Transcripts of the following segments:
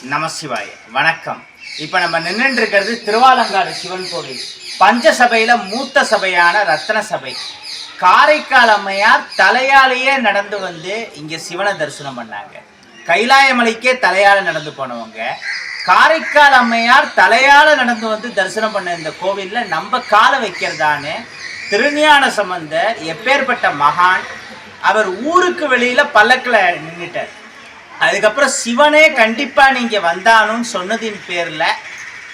நமசிவாய வணக்கம். இப்போ நம்ம நின்றுட்டு இருக்கிறது திருவாலங்காடு சிவன் கோவில் பஞ்சசபையில் மூத்த சபையான ரத்ன சபை. காரைக்கால் அம்மையார் தலையாலேயே நடந்து வந்து இங்கே சிவனை தரிசனம் பண்ணாங்க. கைலாயமலைக்கே தலையால் நடந்து போனவங்க காரைக்கால் அம்மையார் தலையால் நடந்து வந்து தரிசனம் பண்ண இந்த கோவிலில் நம்ம காலை வைக்கிறதான்னு திருஞான சம்பந்தர் எப்பேற்பட்ட மகான். அவர் ஊருக்கு வெளியில் பல்லக்கில் நின்றுட்டார். அதுக்கப்புறம் சிவனே கண்டிப்பாக நீங்கள் வந்தானுன்னு சொன்னதின் பேரில்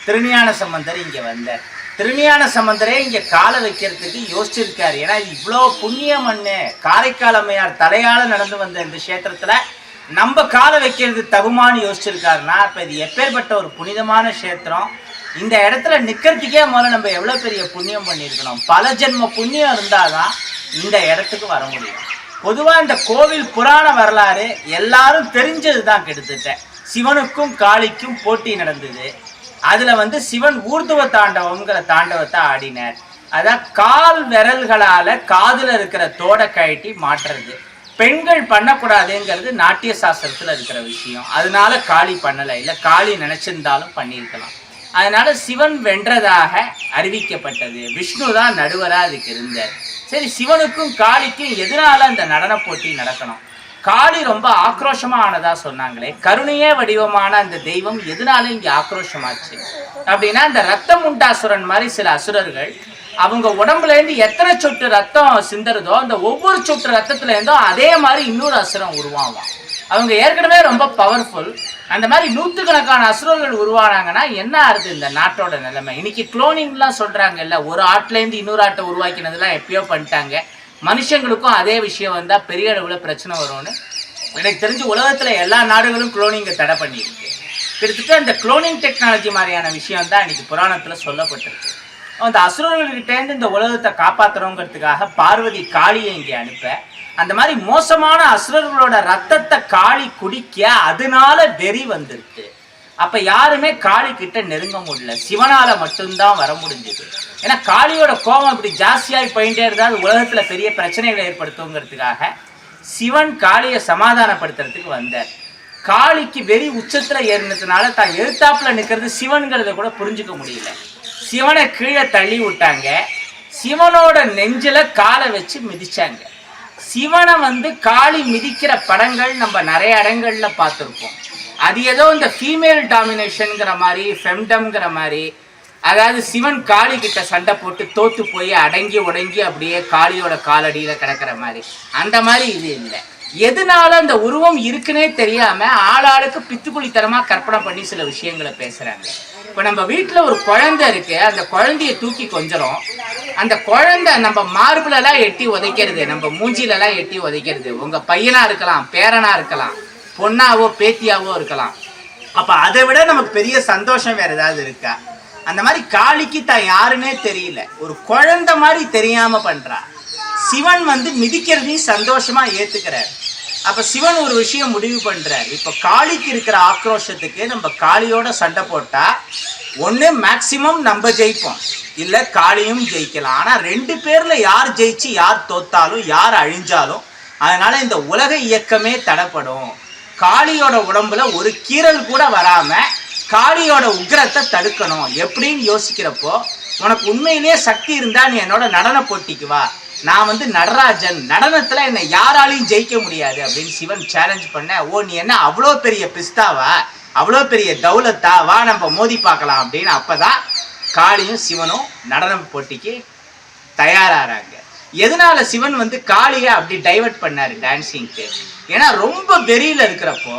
திருஞான சம்பந்தர் இங்கே வந்தார். திருஞான சம்பந்தரே இங்கே காலை வைக்கிறதுக்கு யோசிச்சிருக்காரு. ஏன்னா இவ்வளோ புண்ணிய மண்ணு, காரைக்கால் அம்மையார் தலையால் நடந்து வந்த இந்த க்ஷேத்திரத்தில் நம்ம காலை வைக்கிறது தகுமானு யோசிச்சிருக்காருன்னா இப்போ இது எப்பேற்பட்ட ஒரு புனிதமான க்ஷேத்திரம். இந்த இடத்துல நிற்கிறதுக்கே முதல்ல நம்ம எவ்வளோ பெரிய புண்ணியம் பண்ணியிருக்கணும். பல ஜென்ம புண்ணியம் இருந்தால் தான் இந்த இடத்துக்கு வர முடியும். பொதுவாக இந்த கோவில் புராண வரலாறு எல்லாரும் தெரிஞ்சது தான். கிட்டத்தட்ட சிவனுக்கும் காளிக்கும் போட்டி நடந்தது. அதில் சிவன் ஊர்துவ தாண்டவங்கிற தாண்டவத்தை ஆடினார். அதான் கால் விரல்களால் காதில் இருக்கிற தோடை கழட்டி மாற்றுறது. பெண்கள் பண்ணக்கூடாதுங்கிறது நாட்டிய சாஸ்திரத்தில் இருக்கிற விஷயம். அதனால காளி பண்ணலை, இல்லை காளி நினச்சிருந்தாலும் பண்ணியிருக்கலாம். அதனால சிவன் வென்றதாக அறிவிக்கப்பட்டது. விஷ்ணு தான் நடுவராக அதுக்கு இருந்தார். சரி, சிவனுக்கும் காளிக்கும் எதனால அந்த நடன போட்டி நடக்கணும்? காளி ரொம்ப ஆக்ரோஷமானதா சொன்னாங்களே, கருணையே வடிவமான அந்த தெய்வம் எதனால இங்கே ஆக்ரோஷமாச்சு அப்படின்னா, இந்த ரத்தம் உண்டாசுரன் மாதிரி சில அசுரர்கள் அவங்க உடம்புலேருந்து எத்தனை சொட்டு ரத்தம் சிந்தறதோ அந்த ஒவ்வொரு சொட்டு ரத்தத்துலேருந்தோ அதே மாதிரி இன்னொரு அசுரம் உருவாகும். அவங்க ஏற்கனவே ரொம்ப பவர்ஃபுல். அந்த மாதிரி நூற்றுக்கணக்கான அசுரர்கள் உருவானாங்கன்னா என்ன ஆகுது இந்த நாட்டோட நிலைமை? இன்னைக்கு குளோனிங்லாம் சொல்கிறாங்கல்ல, ஒரு ஆட்டிலேருந்து இன்னொரு ஆட்டை உருவாக்கினதுலாம் எப்பயோ பண்ணிட்டாங்க. மனுஷங்களுக்கும் அதே விஷயம் வந்தால் பெரிய அளவில் பிரச்சனை வரும்னு எனக்கு தெரிஞ்சு உலகத்தில் எல்லா நாடுகளும் குளோனிங்கை தடை பண்ணியிருக்கு. கிட்டத்தட்ட அந்த குளோனிங் டெக்னாலஜி மாதிரியான விஷயம் தான் இன்னைக்கு புராணத்தில் சொல்லப்பட்டிருக்கு. அந்த அசுரர்கள்கிட்டேருந்து இந்த உலகத்தை காப்பாற்றுறோங்கிறதுக்காக பார்வதி காளியை இங்கே அனுப்ப, அந்த மாதிரி மோசமான அசுரர்களோட ரத்தத்தை காளி குடிக்க அதனால வெறி வந்துருக்கு. அப்போ யாருமே காளி கிட்ட நெருங்க முடியல, சிவனால மட்டும்தான் வர முடிஞ்சது. ஏன்னா காளியோட கோபம் இப்படி ஜாஸ்தியாகி போயிட்டே இருந்தால் உலகத்தில் பெரிய பிரச்சனைகளை ஏற்படுத்துங்கிறதுக்காக சிவன் காளியை சமாதானப்படுத்துறதுக்கு வந்தார். காளிக்கு வெறி உச்சத்தில் ஏறினதுனால தான் எழுத்தாப்புல நிற்கிறது சிவன்கிறத கூட புரிஞ்சுக்க முடியல. சிவனை கீழே தள்ளி விட்டாங்க. சிவனோட நெஞ்சில் காலை வச்சு மிதிச்சாங்க. சிவனை காளி மிதிக்கிற படங்கள் நம்ம நிறைய இடங்கள்ல பார்த்துருப்போம். அது ஏதோ இந்த ஃபீமேல் டாமினேஷனுங்கிற மாதிரி, ஃபெம்டம்ங்கிற மாதிரி, அதாவது சிவன் காளி கிட்ட சண்டை போட்டு தோத்து போய் அடங்கி உடங்கி அப்படியே காளியோட காலடியில் கிடக்கிற மாதிரி, அந்த மாதிரி இது இல்லை. எதனால அந்த உருவம் இருக்குன்னே தெரியாம ஆளாளுக்கு பித்துக்குளித்தனமாக கற்பனை பண்ணி சில விஷயங்களை பேசுறாங்க. இப்போ நம்ம வீட்டில் ஒரு குழந்தை இருக்கு, அந்த குழந்தைய தூக்கி கொஞ்சம் அந்த குழந்தை நம்ம மார்பிளெல்லாம் எட்டி உதைக்கிறது, நம்ம மூஞ்சிலெல்லாம் எட்டி உதைக்கிறது. உங்க பையனா இருக்கலாம், பேரனா இருக்கலாம், பொண்ணாவோ பேத்தியாவோ இருக்கலாம். அப்ப அதை விட நமக்கு பெரிய சந்தோஷம் வேற ஏதாவது இருக்கா? அந்த மாதிரி காளிக்கு தான் யாருன்னே தெரியல, ஒரு குழந்தை மாதிரி தெரியாம பண்றா. சிவன் மிதிக்கிறதையும் சந்தோஷமா ஏத்துக்கிறார். அப்ப சிவன் ஒரு விஷயம் முடிவு பண்றார். இப்ப காளிக்கு இருக்கிற ஆக்ரோஷத்துக்கு நம்ம காளியோட சண்டை போட்டா ஒன்று மேக்சிமம் நம்ம ஜெயிப்போம், இல்லை காளியும் ஜெயிக்கலாம். ஆனால் ரெண்டு பேரில் யார் ஜெயிச்சு யார் தோத்தாலும் யார் அழிஞ்சாலும் அதனால இந்த உலக இயக்கமே தடைப்படும். காளியோட உடம்புல ஒரு கீறல் கூட வராமல் காளியோட உக்கிரத்தை தடுக்கணும். எப்படின்னு யோசிக்கிறப்போ, உனக்கு உண்மையிலேயே சக்தி இருந்தால் நீ என்னோட நடன போட்டிக்கு வா, நான் நடராஜன், நடனத்தில் என்னை யாராலையும் ஜெயிக்க முடியாது அப்படின்னு சிவன் சேலஞ்ச் பண்ண. ஓ, நீ என்ன அவ்வளோ பெரிய பிஸ்தாவா, அவ்வளோ பெரிய தௌலத்தா, வா நம்ம மோதி பார்க்கலாம் அப்படின்னு. அப்போதான் காளியும் சிவனும் நடனம் போட்டிக்கு தயாராகிறாங்க. எதனால சிவன் காளியை அப்படி டைவர்ட் பண்ணார் டான்ஸிங்க்கு? ஏன்னா ரொம்ப வெறியில் இருக்கிறப்போ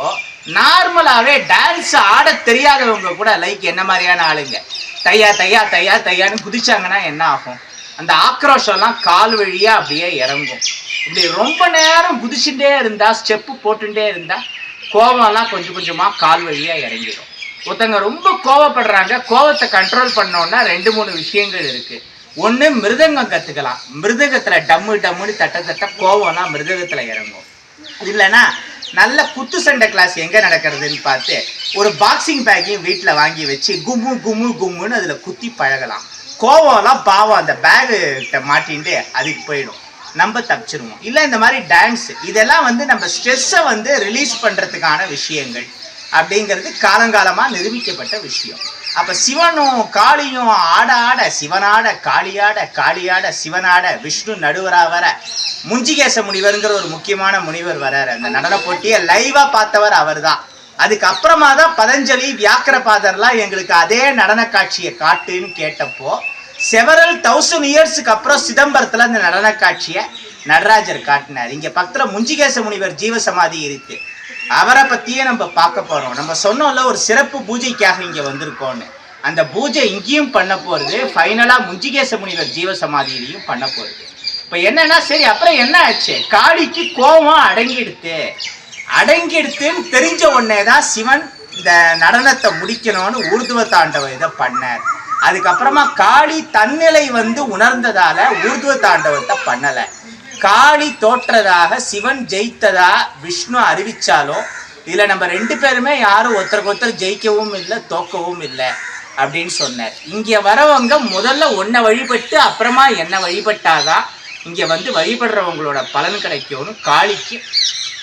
நார்மலாகவே டான்ஸ் ஆட தெரியாதவங்க கூட லைக் என்ன மாதிரியான ஆளுங்க தையா தையா தையா தையான்னு குதிச்சாங்கன்னா என்ன ஆகும்? அந்த ஆக்ரோஷம்லாம் கால் வழியாக அப்படியே இறங்கும். இப்படி ரொம்ப நேரம் குதிச்சுட்டே இருந்தால், ஸ்டெப்பு போட்டுட்டே இருந்தால் கோபம்லாம் கொஞ்சம் கொஞ்சமாக கால் வழியாக இறங்கிடும். ஒருத்தங்க ரொம்ப கோவப்படுறாங்க, கோபத்தை கண்ட்ரோல் பண்ணோன்னா 2-3 விஷயங்கள் இருக்குது. ஒன்று, மிருதங்கம் கற்றுக்கலாம். மிருதகத்தில் டம்மு டம்முன்னு தட்ட கோபம்லாம் மிருதகத்தில் இறங்கும். இல்லைன்னா நல்ல குத்து சண்டை கிளாஸ் எங்கே நடக்கிறதுன்னு பார்த்து ஒரு பாக்ஸிங் பேக்கையும் வீட்டில் வாங்கி வச்சு கும்மு கும்மு கும்முன்னு அதில் குத்தி பழகலாம். கோவம்லாம் பாவம் அந்த பேகு மாட்டின்ட்டு அதுக்கு போயிடும், நம்ம தப்பிச்சிருவோம். இல்லை இந்த மாதிரி டான்ஸ், இதெல்லாம் நம்ம ஸ்ட்ரெஸ்ஸை ரிலீஸ் பண்ணுறதுக்கான விஷயங்கள். அப்படிங்கிறது காலங்காலமா நிரூபிக்கப்பட்ட விஷயம். அப்ப சிவனும் காளியும் ஆட ஆட சிவனாட காளியாட காளியாட சிவனாட விஷ்ணு நடுவரா வர முஞ்சிகேச முனிவருங்கிற ஒரு முக்கியமான முனிவர் வராரு. அந்த நடன போட்டியை லைவா பார்த்தவர் அவர் தான். அதுக்கப்புறமா தான் பதஞ்சலி வியாக்கிரபாதர்லாம் எங்களுக்கு அதே நடன காட்சியை காட்டுன்னு கேட்டப்போ செவரல் 1000 இயர்ஸுக்கு அப்புறம் சிதம்பரத்துல அந்த நடன காட்சியை நடராஜர் காட்டினார். இங்க பக்கத்துல முஞ்சிகேச முனிவர் ஜீவசமாதி இருக்கு. அவரை பத்தியே நம்ம பார்க்க போறோம். நம்ம சொன்னோம்ல ஒரு சிறப்பு பூஜைக்காக இங்க வந்திருக்கோம்னு. அந்த பூஜை இங்கேயும் பண்ண போறது, ஃபைனலா முஞ்சிகேச முனிவர் ஜீவசமாதியிலையும் பண்ண போறது. இப்ப என்னன்னா சரி அப்புறம் என்ன ஆச்சு, காளிக்கு கோபம் அடங்கிடுத்துன்னு தெரிஞ்ச உடனே தான் சிவன் இந்த நடனத்தை முடிக்கணும்னு ஊர்துவ தாண்டவ இதை பண்ணார். அதுக்கப்புறமா காளி தன்னிலை உணர்ந்ததால ஊர்துவ தாண்டவத்தை பண்ணல. காளி தோற்றதாக சிவன் ஜெயித்ததா விஷ்ணு அறிவிச்சாலும் இதுல நம்ம 2 பேருமே யாரும் ஒருத்தருக்கு ஒருத்தர் ஜெயிக்கவும் இல்லை தோக்கவும் இல்லை அப்படின்னு சொன்னார். இங்க வரவங்க முதல்ல உன்னை வழிபட்டு அப்புறமா என்ன வழிபட்டாதான் இங்க வழிபடுறவங்களோட பலன் கிடைக்கும்னு காளிக்கு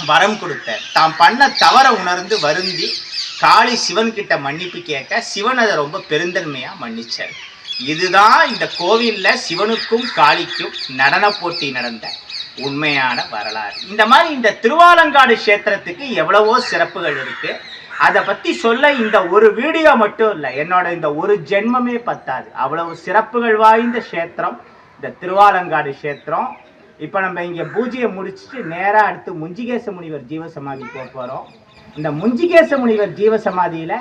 வரம் கொடுத்தார். தாம் பண்ண தவற உணர்ந்து வருந்தி காளி சிவன் கிட்ட மன்னிப்பு கேட்க சிவன் அதை ரொம்ப பெருந்தன்மையா மன்னிச்சார். இதுதான் இந்த கோவில்ல சிவனுக்கும் காளிக்கும் நடன போட்டி நடந்த உண்மையான வரலாறு. இந்த மாதிரி இந்த திருவாலங்காடு கஷேத்திரத்துக்கு எவ்வளவோ சிறப்புகள் இருக்கு. அதை பத்தி சொல்ல இந்த ஒரு வீடியோ மட்டும் இல்லை, என்னோட இந்த ஒரு ஜென்மமே பத்தாது. அவ்வளவு சிறப்புகள் வாய்ந்த கஷேத்திரம் இந்த திருவாலங்காடு கஷேத்திரம். இப்போ நம்ம இங்கே பூஜையை முடிச்சுட்டு நேராக அடுத்து முஞ்சிகேச முனிவர் ஜீவசமாதி போக போகிறோம். இந்த முஞ்சிகேச முனிவர் ஜீவசமாதியில்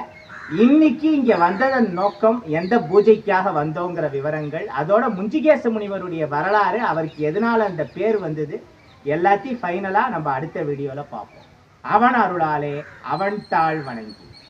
இன்னைக்கு இங்கே வந்ததன் நோக்கம், எந்த பூஜைக்காக வந்தோங்கிற விவரங்கள், அதோட முஞ்சிகேச முனிவருடைய வரலாறு, அவருக்கு எதனால அந்த பேர் வந்தது எல்லாத்தையும் ஃபைனலாக நம்ம அடுத்த வீடியோவில் பார்ப்போம். அவன் அருளாலே அவன் தாழ் வணங்கி.